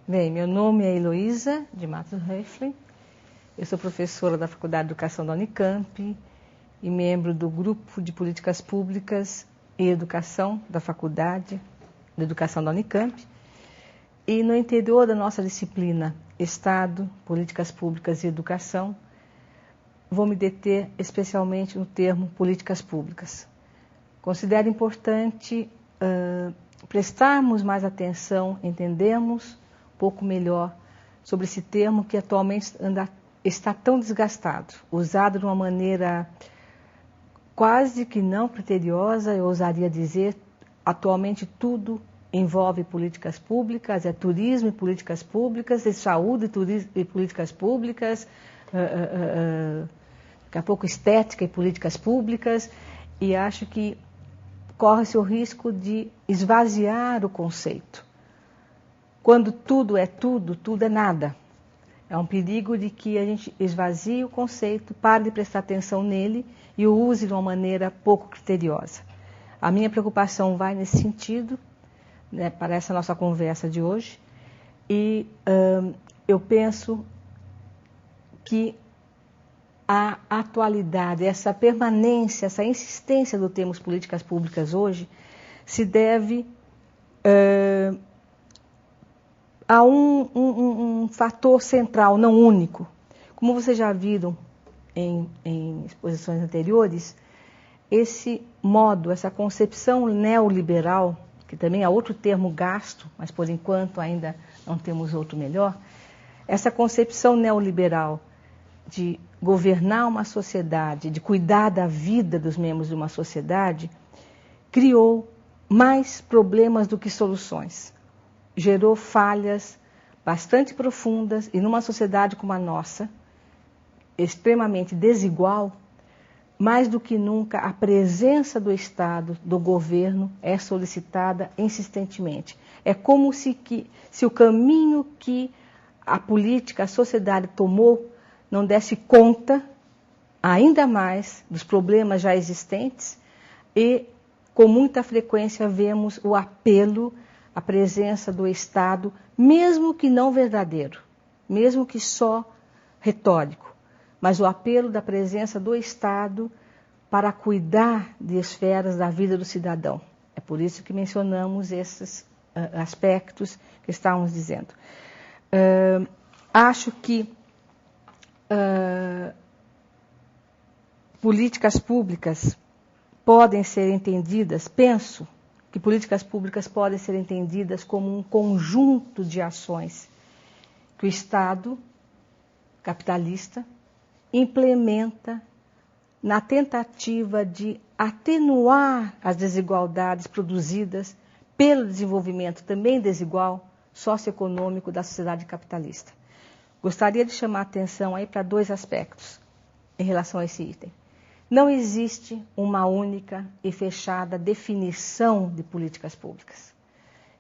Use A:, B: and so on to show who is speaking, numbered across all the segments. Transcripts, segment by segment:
A: Bem, meu nome é Heloísa de Matos Höflin, eu sou professora da Faculdade de Educação da Unicamp e membro do Grupo de Políticas Públicas e Educação da Faculdade de Educação da Unicamp. E no interior da nossa disciplina Estado, Políticas Públicas e Educação, vou me deter especialmente no termo políticas públicas. Considero importante prestarmos mais atenção, entendermos um pouco melhor sobre esse termo que atualmente está tão desgastado, usado de uma maneira quase que não criteriosa, eu ousaria dizer. Atualmente tudo envolve políticas públicas, é turismo e políticas públicas, é saúde e políticas públicas, daqui a pouco estética e políticas públicas, e acho que corre-se o risco de esvaziar o conceito. Quando tudo é tudo, tudo é nada. É um perigo de que a gente esvazie o conceito, pare de prestar atenção nele e o use de uma maneira pouco criteriosa. A minha preocupação vai nesse sentido, né, para essa nossa conversa de hoje, e eu penso que a atualidade, essa permanência, essa insistência do termo políticas públicas hoje se deve a um fator central, não único. Como vocês já viram em exposições anteriores, esse modo, essa concepção neoliberal, que também é outro termo gasto, mas por enquanto ainda não temos outro melhor, essa concepção neoliberal de governar uma sociedade, de cuidar da vida dos membros de uma sociedade, criou mais problemas do que soluções. Gerou falhas bastante profundas e numa sociedade como a nossa, extremamente desigual, mais do que nunca a presença do Estado, do governo, é solicitada insistentemente. É como se o caminho que a política, a sociedade tomou não desse conta ainda mais dos problemas já existentes e com muita frequência vemos o apelo à presença do Estado, mesmo que não verdadeiro, mesmo que só retórico, mas o apelo da presença do Estado para cuidar de esferas da vida do cidadão. É por isso que mencionamos esses aspectos que estávamos dizendo. Acho que políticas públicas podem ser entendidas, penso que políticas públicas podem ser entendidas como um conjunto de ações que o Estado capitalista implementa na tentativa de atenuar as desigualdades produzidas pelo desenvolvimento também desigual socioeconômico da sociedade capitalista. Gostaria de chamar a atenção aí para dois aspectos em relação a esse item. Não existe uma única e fechada definição de políticas públicas.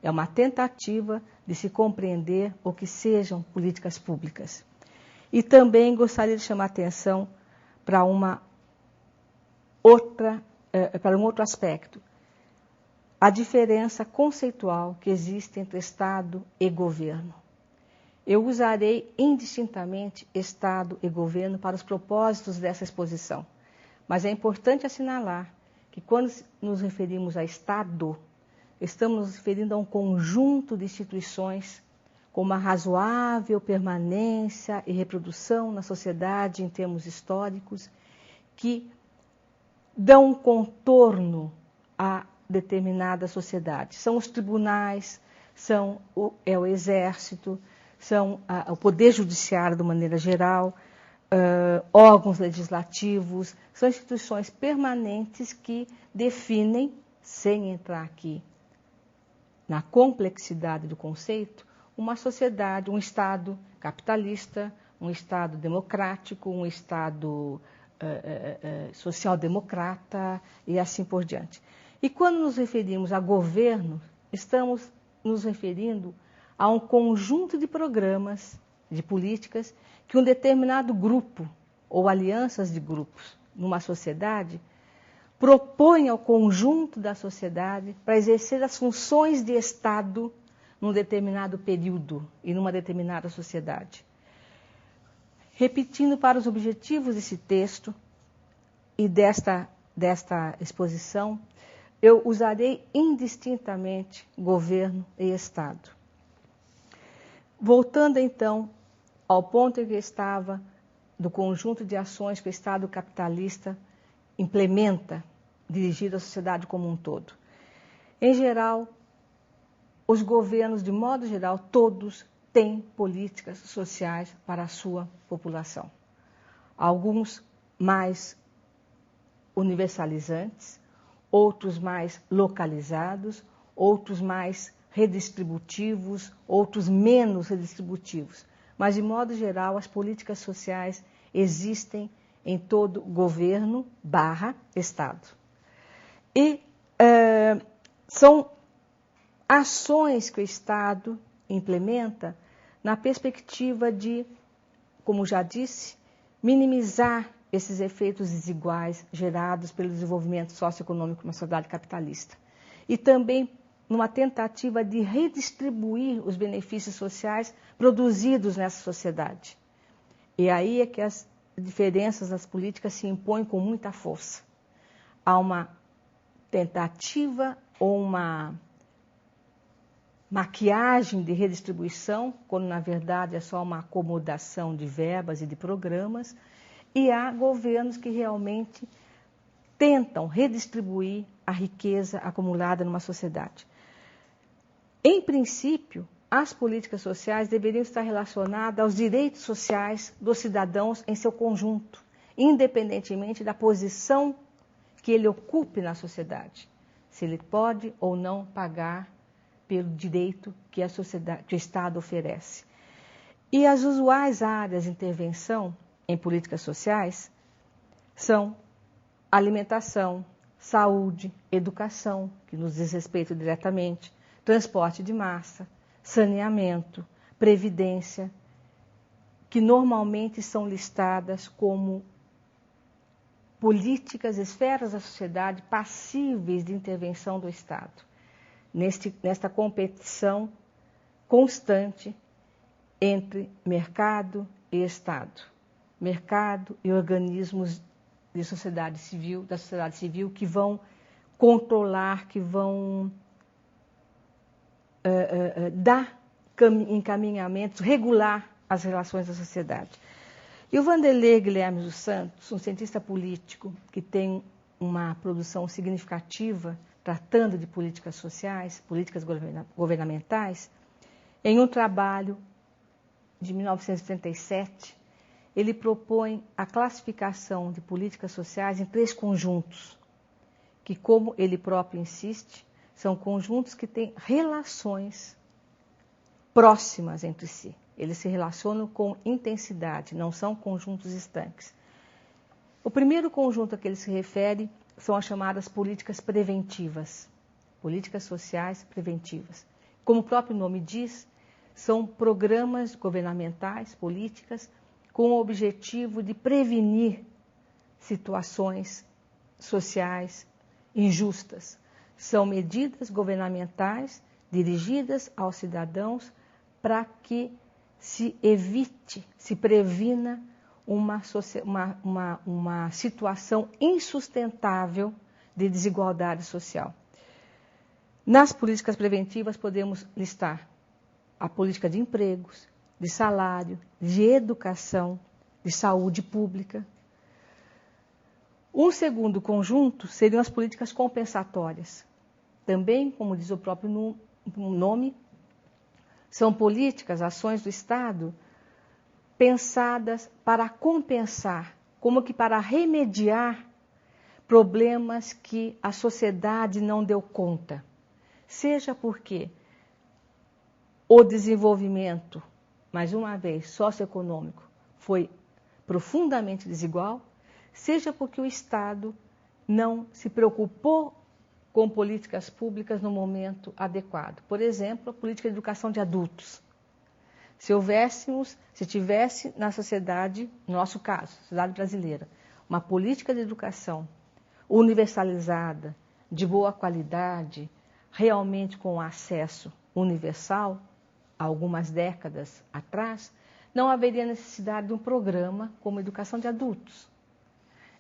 A: É uma tentativa de se compreender o que sejam políticas públicas. E também gostaria de chamar a atenção para um outro aspecto. A diferença conceitual que existe entre Estado e governo. Eu usarei indistintamente Estado e governo para os propósitos dessa exposição. Mas é importante assinalar que quando nos referimos a Estado, estamos nos referindo a um conjunto de instituições com uma razoável permanência e reprodução na sociedade em termos históricos, que dão um contorno a determinada sociedade. São os tribunais, é o exército, são o poder judiciário de maneira geral, órgãos legislativos, são instituições permanentes que definem, sem entrar aqui na complexidade do conceito, uma sociedade, um Estado capitalista, um Estado democrático, um Estado social-democrata e assim por diante. E quando nos referimos a governo, estamos nos referindo a um conjunto de programas, de políticas, que um determinado grupo ou alianças de grupos numa sociedade propõe ao conjunto da sociedade para exercer as funções de Estado num determinado período e numa determinada sociedade. Repetindo para os objetivos desse texto e desta exposição, eu usarei indistintamente governo e Estado. Voltando então ao ponto em que estava do conjunto de ações que o Estado capitalista implementa, dirigido à sociedade como um todo. Em geral, os governos, de modo geral, todos têm políticas sociais para a sua população. Alguns mais universalizantes, outros mais localizados, outros mais redistributivos, outros menos redistributivos. Mas, de modo geral, as políticas sociais existem em todo governo / Estado. E são ações que o Estado implementa na perspectiva de, como já disse, minimizar esses efeitos desiguais gerados pelo desenvolvimento socioeconômico na sociedade capitalista. E também numa tentativa de redistribuir os benefícios sociais produzidos nessa sociedade. E aí é que as diferenças nas políticas se impõem com muita força. Há uma tentativa ou uma maquiagem de redistribuição, quando na verdade é só uma acomodação de verbas e de programas, e há governos que realmente tentam redistribuir a riqueza acumulada numa sociedade. Em princípio, as políticas sociais deveriam estar relacionadas aos direitos sociais dos cidadãos em seu conjunto, independentemente da posição que ele ocupe na sociedade, se ele pode ou não pagar pelo direito que a sociedade, que o Estado oferece. E as usuais áreas de intervenção em políticas sociais são alimentação, saúde, educação, que nos diz respeito diretamente, transporte de massa, saneamento, previdência, que normalmente são listadas como políticas, esferas da sociedade passíveis de intervenção do Estado, nesta competição constante entre mercado e Estado, mercado e organismos de sociedade civil, da sociedade civil que vão controlar, que vão dar encaminhamentos, regular as relações da sociedade. E o Vanderlei Guilherme dos Santos, um cientista político que tem uma produção significativa tratando de políticas sociais, políticas governamentais, em um trabalho de 1937, ele propõe a classificação de políticas sociais em 3 conjuntos, que, como ele próprio insiste, são conjuntos que têm relações próximas entre si. Eles se relacionam com intensidade, não são conjuntos estanques. O primeiro conjunto a que ele se refere são as chamadas políticas preventivas, políticas sociais preventivas. Como o próprio nome diz, são programas governamentais, políticas, com o objetivo de prevenir situações sociais injustas. São medidas governamentais dirigidas aos cidadãos para que se evite, se previna uma situação insustentável de desigualdade social. Nas políticas preventivas podemos listar a política de empregos, de salário, de educação, de saúde pública. Um segundo conjunto seriam as políticas compensatórias. Também, como diz o próprio nome, são políticas, ações do Estado pensadas para compensar, como que para remediar problemas que a sociedade não deu conta. Seja porque o desenvolvimento, mais uma vez, socioeconômico, foi profundamente desigual, seja porque o Estado não se preocupou com políticas públicas no momento adequado. Por exemplo, a política de educação de adultos. Se tivesse na sociedade, no nosso caso, sociedade brasileira, uma política de educação universalizada, de boa qualidade, realmente com acesso universal, há algumas décadas atrás, não haveria necessidade de um programa como educação de adultos.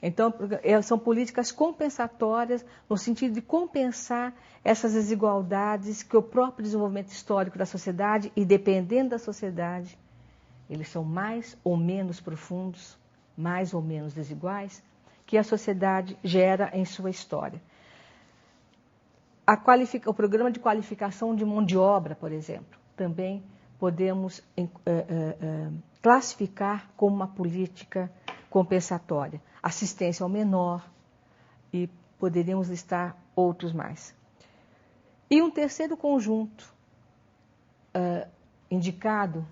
A: Então, são políticas compensatórias no sentido de compensar essas desigualdades que o próprio desenvolvimento histórico da sociedade, e dependendo da sociedade, eles são mais ou menos profundos, mais ou menos desiguais, que a sociedade gera em sua história. O programa de qualificação de mão de obra, por exemplo, também podemos classificar como uma política compensatória. Assistência ao menor, e poderíamos listar outros mais. E um terceiro conjunto, indicado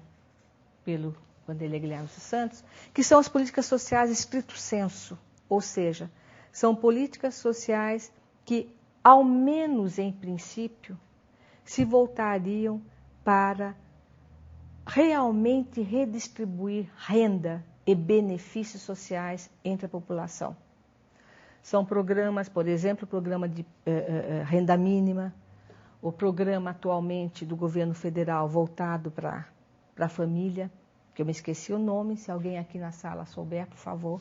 A: pelo Wanderlei Guilherme dos Santos, que são as políticas sociais estrito sensu, ou seja, são políticas sociais que, ao menos em princípio, se voltariam para realmente redistribuir renda e benefícios sociais entre a população. São programas, por exemplo, o programa de renda mínima, o programa atualmente do governo federal voltado para a família, que eu me esqueci o nome, se alguém aqui na sala souber, por favor,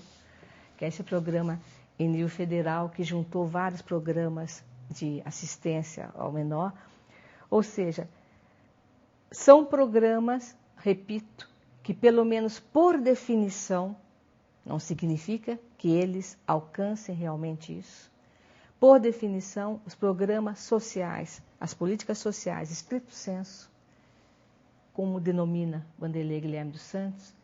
A: que é esse programa em nível federal que juntou vários programas de assistência ao menor. Ou seja, são programas, repito, que pelo menos por definição, não significa que eles alcancem realmente isso. Por definição, os programas sociais, as políticas sociais, estrito sensu, como denomina Wanderlei Guilherme dos Santos,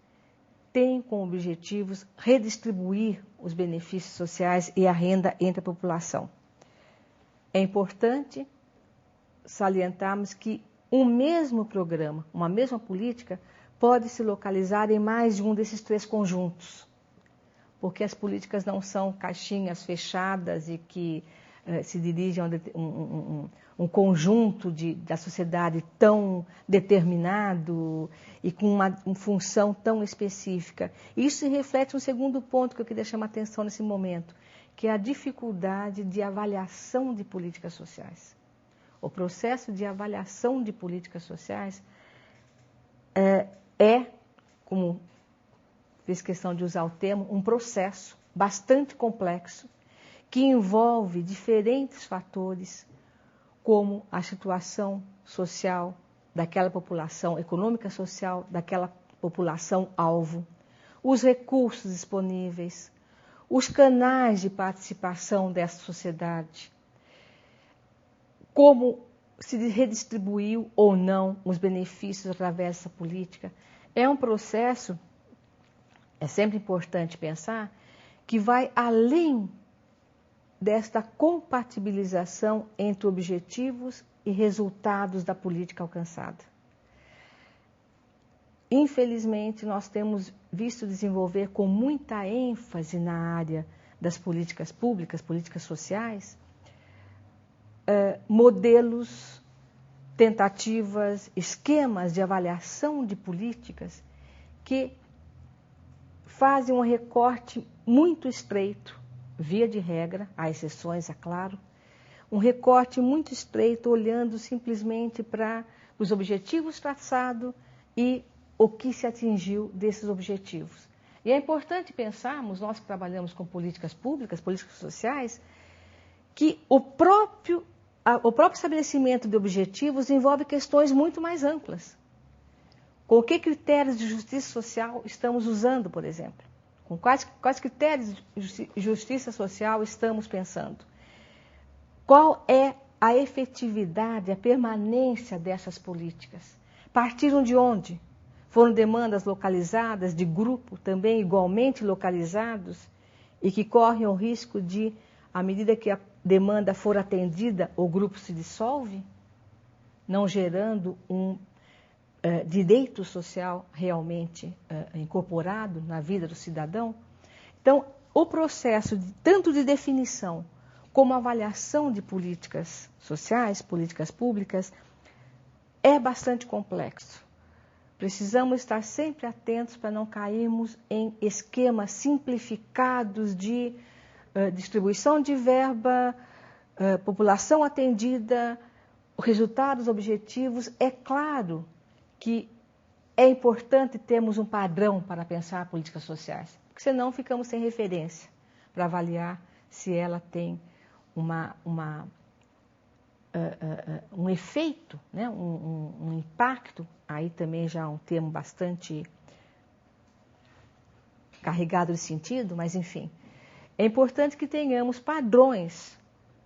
A: têm como objetivos redistribuir os benefícios sociais e a renda entre a população. É importante salientarmos que um mesmo programa, uma mesma política, pode se localizar em mais de um desses três conjuntos, porque as políticas não são caixinhas fechadas e que se dirigem a um conjunto da sociedade tão determinado e com uma função tão específica. Isso se reflete no segundo ponto que eu queria chamar a atenção nesse momento, que é a dificuldade de avaliação de políticas sociais. O processo de avaliação de políticas sociais como fiz questão de usar o termo, um processo bastante complexo que envolve diferentes fatores, como a situação social daquela população, econômica social daquela população-alvo, os recursos disponíveis, os canais de participação dessa sociedade, como se redistribuiu ou não os benefícios através dessa política. É um processo, é sempre importante pensar, que vai além desta compatibilização entre objetivos e resultados da política alcançada. Infelizmente, nós temos visto desenvolver com muita ênfase na área das políticas públicas, políticas sociais, modelos, tentativas, esquemas de avaliação de políticas que fazem um recorte muito estreito, via de regra, há exceções, é claro, um recorte muito estreito, olhando simplesmente para os objetivos traçados e o que se atingiu desses objetivos. E é importante pensarmos, nós que trabalhamos com políticas públicas, políticas sociais, que o próprio estabelecimento de objetivos envolve questões muito mais amplas. Com que critérios de justiça social estamos usando, por exemplo? Com quais critérios de justiça social estamos pensando? Qual é a efetividade, a permanência dessas políticas? Partiram de onde? Foram demandas localizadas, de grupo também igualmente localizados, e que correm o risco de, à medida que a demanda for atendida, o grupo se dissolve, não gerando um direito social realmente incorporado na vida do cidadão. Então, o processo tanto de definição como avaliação de políticas sociais, políticas públicas, é bastante complexo. Precisamos estar sempre atentos para não cairmos em esquemas simplificados de distribuição de verba, população atendida, resultados objetivos, é claro que é importante termos um padrão para pensar políticas sociais, porque senão ficamos sem referência para avaliar se ela tem um efeito, né? um impacto, aí também já é um termo bastante carregado de sentido, mas enfim. É importante que tenhamos padrões,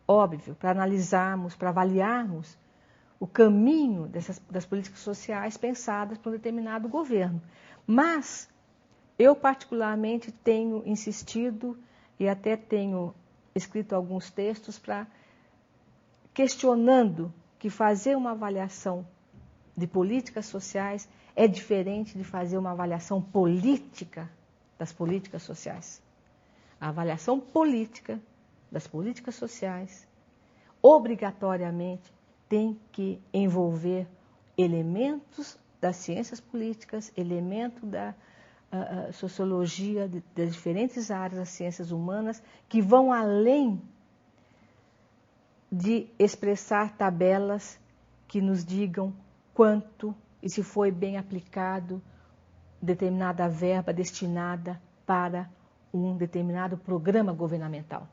A: óbvio, para analisarmos, para avaliarmos o caminho das políticas sociais pensadas por um determinado governo. Mas eu particularmente tenho insistido e até tenho escrito alguns textos para questionando que fazer uma avaliação de políticas sociais é diferente de fazer uma avaliação política das políticas sociais. A avaliação política das políticas sociais, obrigatoriamente, tem que envolver elementos das ciências políticas, elementos da sociologia, das diferentes áreas das ciências humanas, que vão além de expressar tabelas que nos digam quanto e se foi bem aplicado determinada verba destinada para um determinado programa governamental.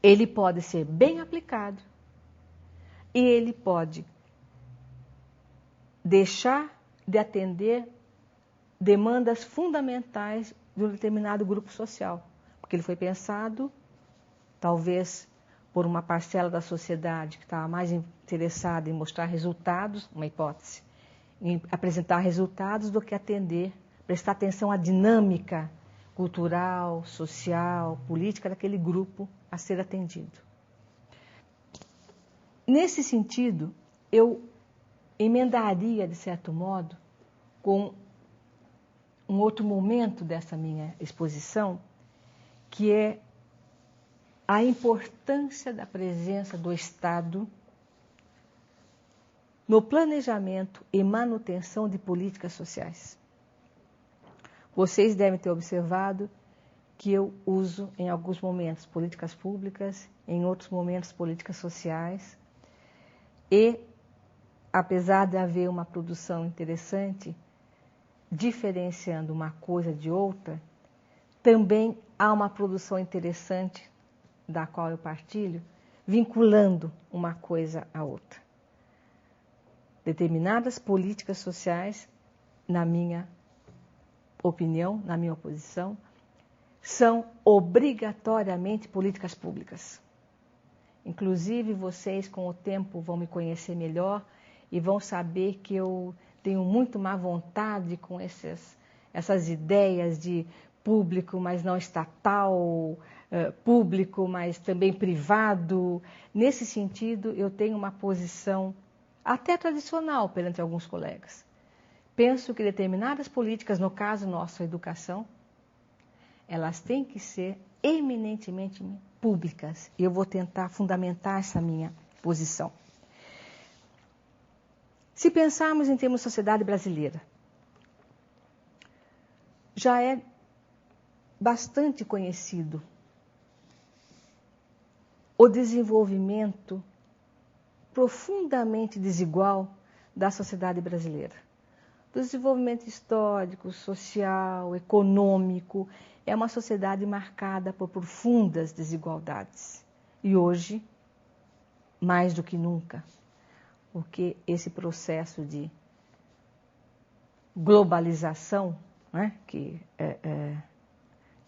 A: Ele pode ser bem aplicado e ele pode deixar de atender demandas fundamentais de um determinado grupo social, porque ele foi pensado, talvez, por uma parcela da sociedade que estava mais interessada em mostrar resultados, uma hipótese, em apresentar resultados do que atender, prestar atenção à dinâmica cultural, social, política daquele grupo a ser atendido. Nesse sentido, eu emendaria, de certo modo, com um outro momento dessa minha exposição, que é a importância da presença do Estado no planejamento e manutenção de políticas sociais. Vocês devem ter observado que eu uso, em alguns momentos, políticas públicas, em outros momentos, políticas sociais. E, apesar de haver uma produção interessante, diferenciando uma coisa de outra, também há uma produção interessante, da qual eu partilho, vinculando uma coisa à outra. Determinadas políticas sociais, na minha opinião, na minha oposição, são obrigatoriamente políticas públicas. Inclusive, vocês, com o tempo, vão me conhecer melhor e vão saber que eu tenho muito má vontade com essas ideias de público, mas não estatal, público, mas também privado. Nesse sentido, eu tenho uma posição até tradicional perante alguns colegas. Penso que determinadas políticas, no caso nosso, a educação, elas têm que ser eminentemente públicas. E eu vou tentar fundamentar essa minha posição. Se pensarmos em termos de sociedade brasileira, já é bastante conhecido o desenvolvimento profundamente desigual da sociedade brasileira. Do desenvolvimento histórico, social, econômico, é uma sociedade marcada por profundas desigualdades. E hoje, mais do que nunca, porque esse processo de globalização, né, que é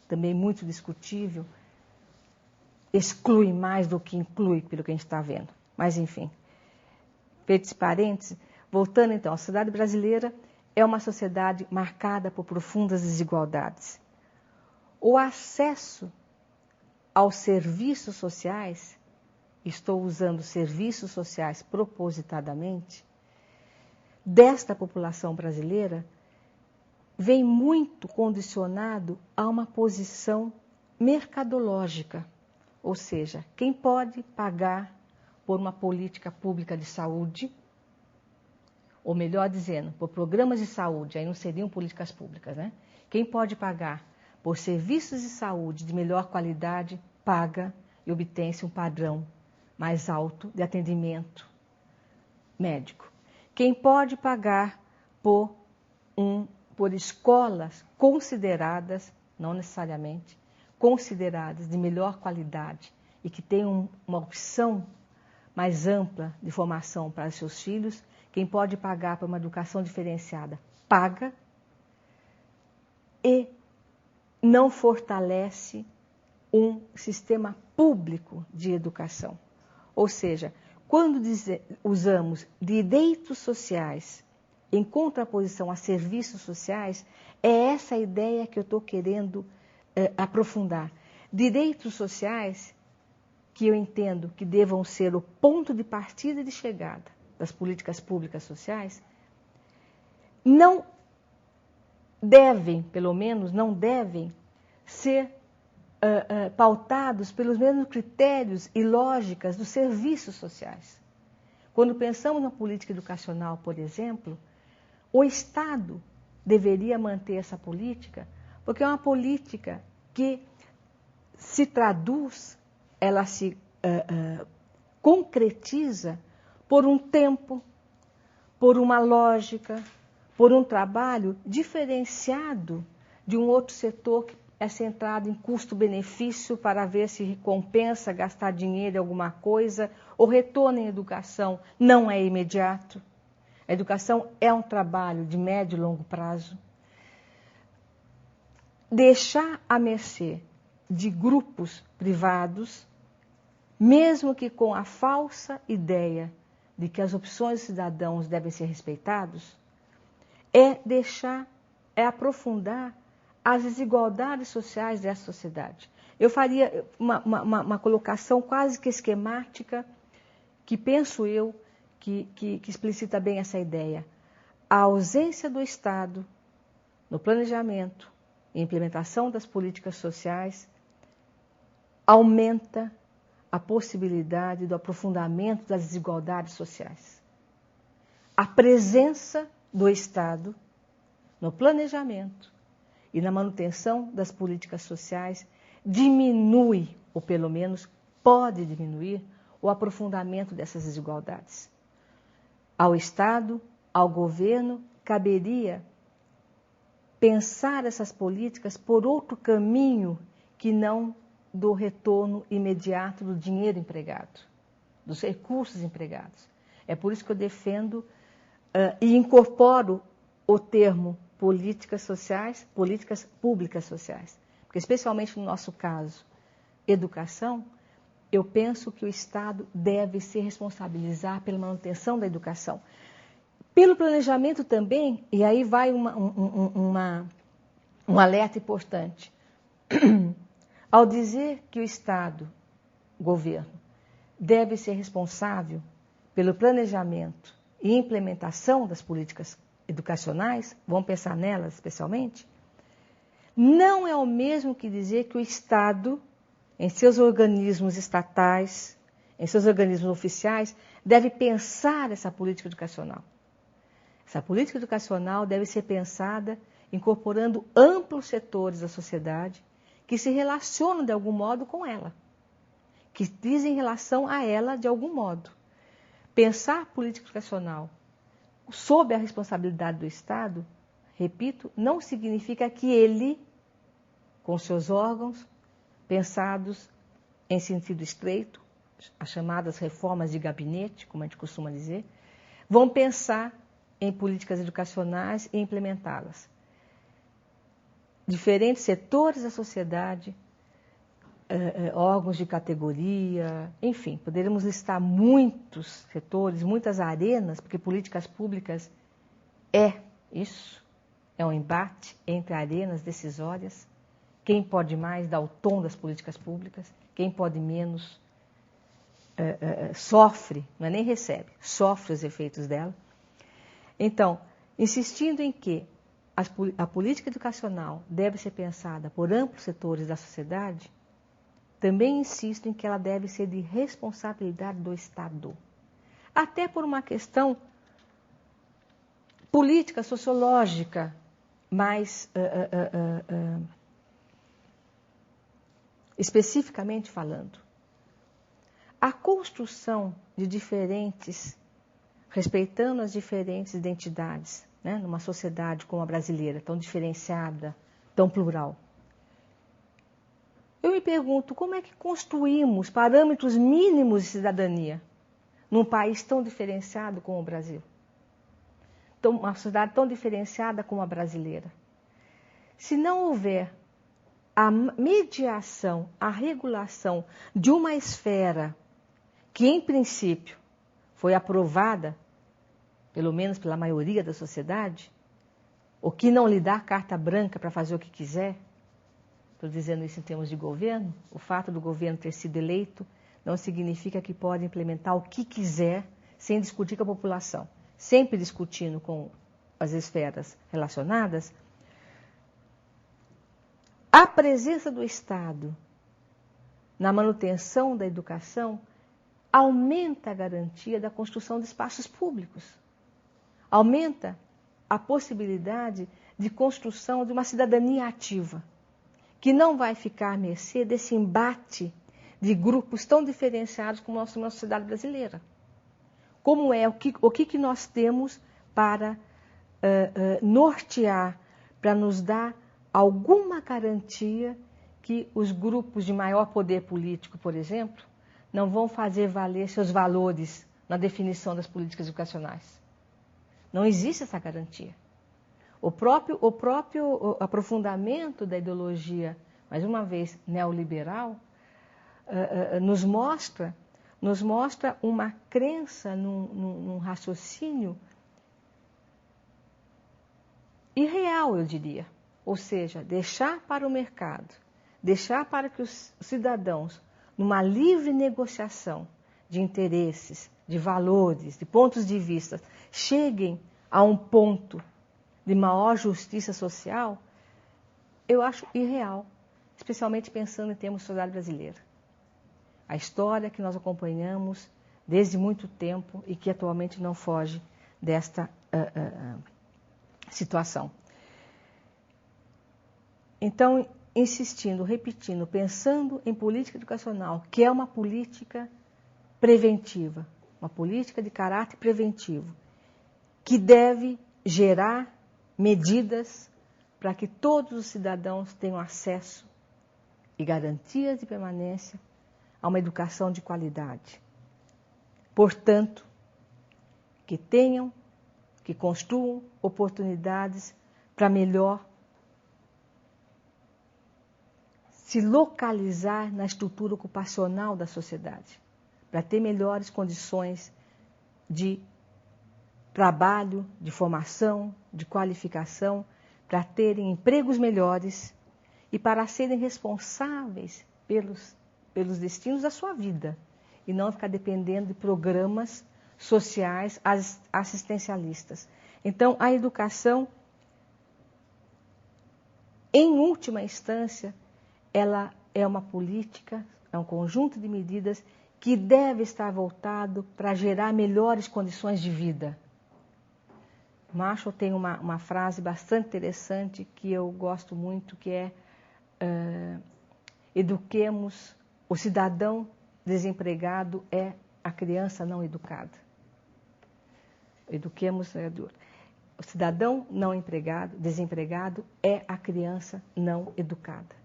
A: também muito discutível, exclui mais do que inclui, pelo que a gente está vendo. Mas, enfim, feito esse parênteses, voltando então, a sociedade brasileira é uma sociedade marcada por profundas desigualdades. O acesso aos serviços sociais, estou usando serviços sociais propositadamente, desta população brasileira, vem muito condicionado a uma posição mercadológica. Ou seja, quem pode pagar por uma política pública de saúde, ou melhor dizendo, por programas de saúde, aí não seriam políticas públicas, né? Quem pode pagar por serviços de saúde de melhor qualidade, paga e obtém-se um padrão mais alto de atendimento médico. Quem pode pagar por escolas consideradas, não necessariamente, consideradas de melhor qualidade e que tenham uma opção mais ampla de formação para seus filhos, quem pode pagar por uma educação diferenciada, paga e não fortalece um sistema público de educação. Ou seja, quando usamos direitos sociais em contraposição a serviços sociais, é essa a ideia que eu estou querendo aprofundar. Direitos sociais que eu entendo que devam ser o ponto de partida e de chegada das políticas públicas sociais, não devem, pelo menos, não devem ser pautados pelos mesmos critérios e lógicas dos serviços sociais. Quando pensamos na política educacional, por exemplo, o Estado deveria manter essa política, porque é uma política que se traduz, ela se concretiza por um tempo, por uma lógica, por um trabalho diferenciado de um outro setor que é centrado em custo-benefício para ver se recompensa gastar dinheiro em alguma coisa, o retorno em educação não é imediato. A educação é um trabalho de médio e longo prazo. Deixar à mercê de grupos privados, mesmo que com a falsa ideia de que as opções dos cidadãos devem ser respeitadas, é aprofundar as desigualdades sociais dessa sociedade. Eu faria uma colocação quase que esquemática, que penso eu, que explicita bem essa ideia. A ausência do Estado no planejamento e implementação das políticas sociais aumenta a possibilidade do aprofundamento das desigualdades sociais. A presença do Estado no planejamento e na manutenção das políticas sociais diminui, ou pelo menos pode diminuir, o aprofundamento dessas desigualdades. Ao Estado, ao governo, caberia pensar essas políticas por outro caminho que não do retorno imediato do dinheiro empregado, dos recursos empregados. É por isso que eu defendo e incorporo o termo políticas sociais, políticas públicas sociais. Porque, especialmente no nosso caso, educação, eu penso que o Estado deve se responsabilizar pela manutenção da educação. Pelo planejamento também, e aí vai um alerta importante. Ao dizer que o Estado, governo, deve ser responsável pelo planejamento e implementação das políticas educacionais, vamos pensar nelas especialmente, não é o mesmo que dizer que o Estado, em seus organismos estatais, em seus organismos oficiais, deve pensar essa política educacional. Essa política educacional deve ser pensada incorporando amplos setores da sociedade que se relacionam de algum modo com ela, que dizem relação a ela de algum modo. Pensar política educacional sob a responsabilidade do Estado, repito, não significa que ele, com seus órgãos, pensados em sentido estreito, as chamadas reformas de gabinete, como a gente costuma dizer, vão pensar em políticas educacionais e implementá-las. Diferentes setores da sociedade, órgãos de categoria, enfim, poderíamos listar muitos setores, muitas arenas, porque políticas públicas é isso, é um embate entre arenas decisórias. Quem pode mais dá o tom das políticas públicas, quem pode menos sofre, não é nem recebe, sofre os efeitos dela. Então, insistindo em que a política educacional deve ser pensada por amplos setores da sociedade, também insisto em que ela deve ser de responsabilidade do Estado. Até por uma questão política, sociológica, mais especificamente falando. A construção de diferentes respeitando as diferentes identidades, né, numa sociedade como a brasileira, tão diferenciada, tão plural. Eu me pergunto, como é que construímos parâmetros mínimos de cidadania num país tão diferenciado como o Brasil? Uma sociedade tão diferenciada como a brasileira. Se não houver a mediação, a regulação de uma esfera que, em princípio, foi aprovada, pelo menos pela maioria da sociedade, ou que não lhe dá carta branca para fazer o que quiser, estou dizendo isso em termos de governo, o fato do governo ter sido eleito não significa que pode implementar o que quiser sem discutir com a população, sempre discutindo com as esferas relacionadas. A presença do Estado na manutenção da educação aumenta a garantia da construção de espaços públicos, aumenta a possibilidade de construção de uma cidadania ativa, que não vai ficar à mercê desse embate de grupos tão diferenciados como nós temos na sociedade brasileira. Como é, o que nós temos para nortear, para nos dar alguma garantia que os grupos de maior poder político, por exemplo, não vão fazer valer seus valores na definição das políticas educacionais. Não existe essa garantia. O próprio aprofundamento da ideologia, mais uma vez, neoliberal, nos mostra uma crença num raciocínio irreal, eu diria. Ou seja, deixar para o mercado, deixar para que os cidadãos, numa livre negociação de interesses, de valores, de pontos de vista, cheguem a um ponto de maior justiça social, eu acho irreal, especialmente pensando em termos de sociedade brasileira. A história que nós acompanhamos desde muito tempo e que atualmente não foge desta situação. Então, insistindo, repetindo, pensando em política educacional, que é uma política preventiva, uma política de caráter preventivo, que deve gerar medidas para que todos os cidadãos tenham acesso e garantias de permanência a uma educação de qualidade. Portanto, que construam oportunidades para melhor se localizar na estrutura ocupacional da sociedade, para ter melhores condições de trabalho, de formação, de qualificação, para terem empregos melhores e para serem responsáveis pelos destinos da sua vida e não ficar dependendo de programas sociais assistencialistas. Então, a educação, em última instância, ela é uma política, é um conjunto de medidas que deve estar voltado para gerar melhores condições de vida. Marshall tem uma frase bastante interessante que eu gosto muito, que é eduquemos, o cidadão desempregado é a criança não educada. Eduquemos, o cidadão não desempregado é a criança não educada.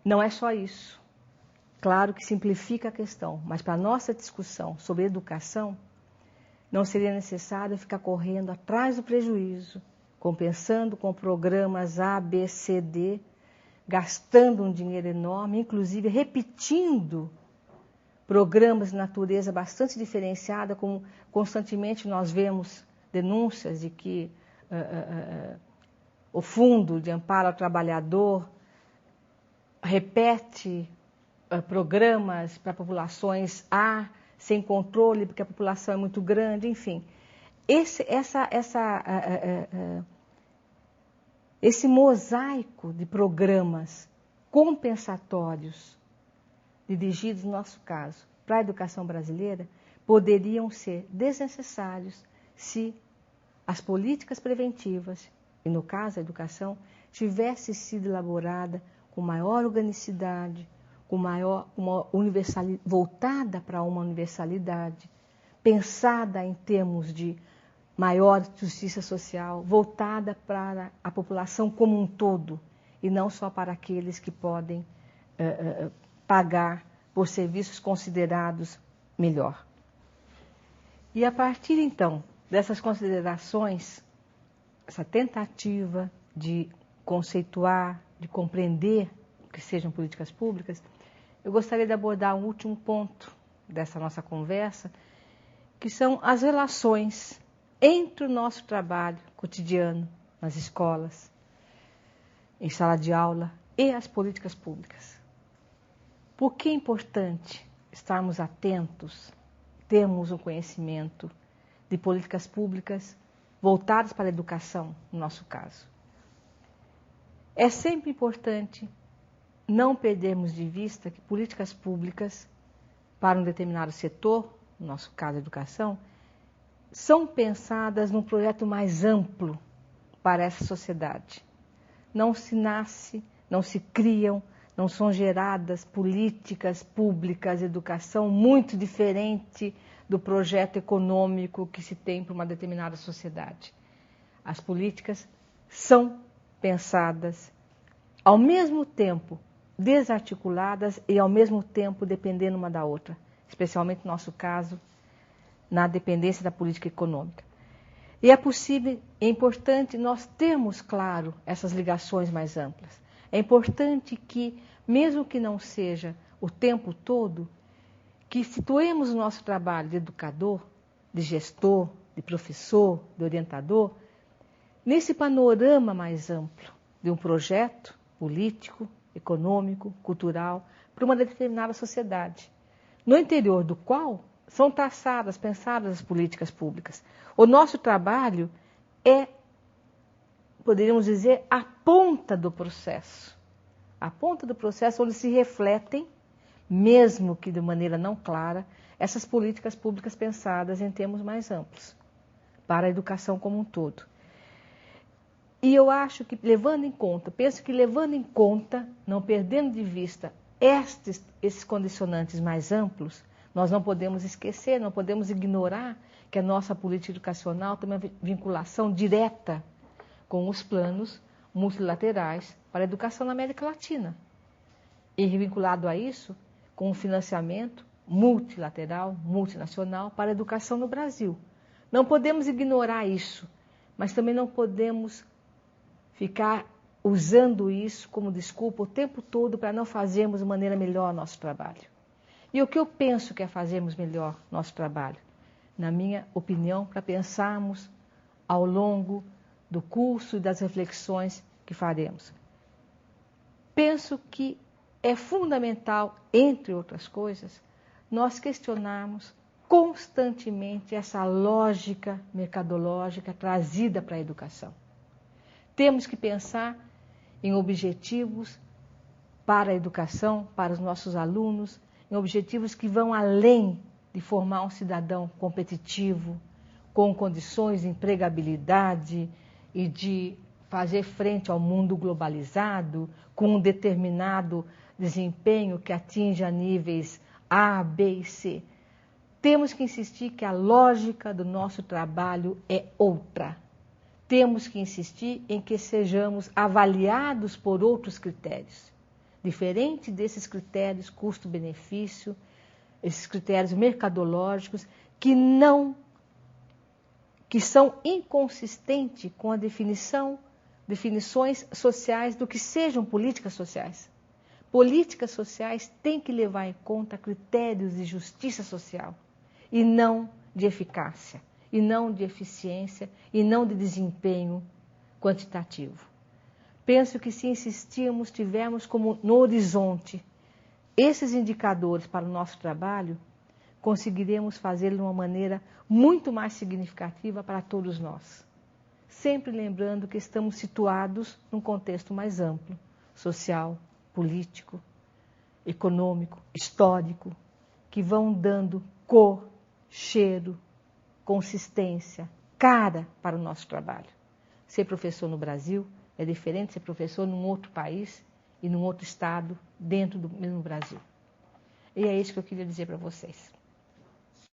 A: Não é só isso. Claro que simplifica a questão, mas para a nossa discussão sobre educação, não seria necessário ficar correndo atrás do prejuízo, compensando com programas A, B, C, D, gastando um dinheiro enorme, inclusive repetindo programas de natureza bastante diferenciada, como constantemente nós vemos denúncias de que o Fundo de Amparo ao Trabalhador repete programas para populações A, sem controle, porque a população é muito grande, enfim. Esse mosaico de programas compensatórios dirigidos, no nosso caso, para a educação brasileira, poderiam ser desnecessários se as políticas preventivas, e no caso a educação, tivesse sido elaborada com maior organicidade, voltada para uma universalidade, pensada em termos de maior justiça social, voltada para a população como um todo, e não só para aqueles que podem pagar por serviços considerados melhor. E a partir, então, dessas considerações, essa tentativa de conceituar, de compreender o que sejam políticas públicas, eu gostaria de abordar um último ponto dessa nossa conversa, que são as relações entre o nosso trabalho cotidiano, nas escolas, em sala de aula, e as políticas públicas. Por que é importante estarmos atentos, termos um conhecimento de políticas públicas voltadas para a educação, no nosso caso? É sempre importante não perdermos de vista que políticas públicas para um determinado setor, no nosso caso a educação, são pensadas num projeto mais amplo para essa sociedade. Não se nasce, não se criam, não são geradas políticas públicas de educação muito diferente do projeto econômico que se tem para uma determinada sociedade. As políticas são pensadas ao mesmo tempo desarticuladas e ao mesmo tempo dependendo uma da outra, especialmente no nosso caso, na dependência da política econômica. E é possível, é importante nós termos claro essas ligações mais amplas. É importante que, mesmo que não seja o tempo todo, que situemos o nosso trabalho de educador, de gestor, de professor, de orientador, nesse panorama mais amplo de um projeto político, econômico, cultural, para uma determinada sociedade, no interior do qual são traçadas, pensadas as políticas públicas. O nosso trabalho é, poderíamos dizer, a ponta do processo. A ponta do processo onde se refletem, mesmo que de maneira não clara, essas políticas públicas pensadas em termos mais amplos, para a educação como um todo. E eu acho que, penso que levando em conta, não perdendo de vista esses condicionantes mais amplos, nós não podemos esquecer, não podemos ignorar que a nossa política educacional tem uma vinculação direta com os planos multilaterais para a educação na América Latina. E vinculado a isso, com o financiamento multilateral, multinacional para a educação no Brasil. Não podemos ignorar isso, mas também não podemos ficar usando isso como desculpa o tempo todo para não fazermos de maneira melhor nosso trabalho. E o que eu penso que é fazermos melhor nosso trabalho? Na minha opinião, para pensarmos ao longo do curso e das reflexões que faremos. Penso que é fundamental, entre outras coisas, nós questionarmos constantemente essa lógica mercadológica trazida para a educação. Temos que pensar em objetivos para a educação, para os nossos alunos, em objetivos que vão além de formar um cidadão competitivo, com condições de empregabilidade e de fazer frente ao mundo globalizado, com um determinado desempenho que atinja níveis A, B e C. Temos que insistir que a lógica do nosso trabalho é outra. Temos que insistir em que sejamos avaliados por outros critérios, diferente desses critérios custo-benefício, esses critérios mercadológicos que são inconsistentes com a definições sociais do que sejam políticas sociais. Políticas sociais têm que levar em conta critérios de justiça social e não de eficácia, e não de eficiência, e não de desempenho quantitativo. Penso que se insistirmos, tivermos como no horizonte esses indicadores para o nosso trabalho, conseguiremos fazê-lo de uma maneira muito mais significativa para todos nós. Sempre lembrando que estamos situados num contexto mais amplo, social, político, econômico, histórico, que vão dando cor, cheiro, consistência, cara para o nosso trabalho. Ser professor no Brasil é diferente de ser professor num outro país e num outro estado dentro do mesmo Brasil. E é isso que eu queria dizer para vocês.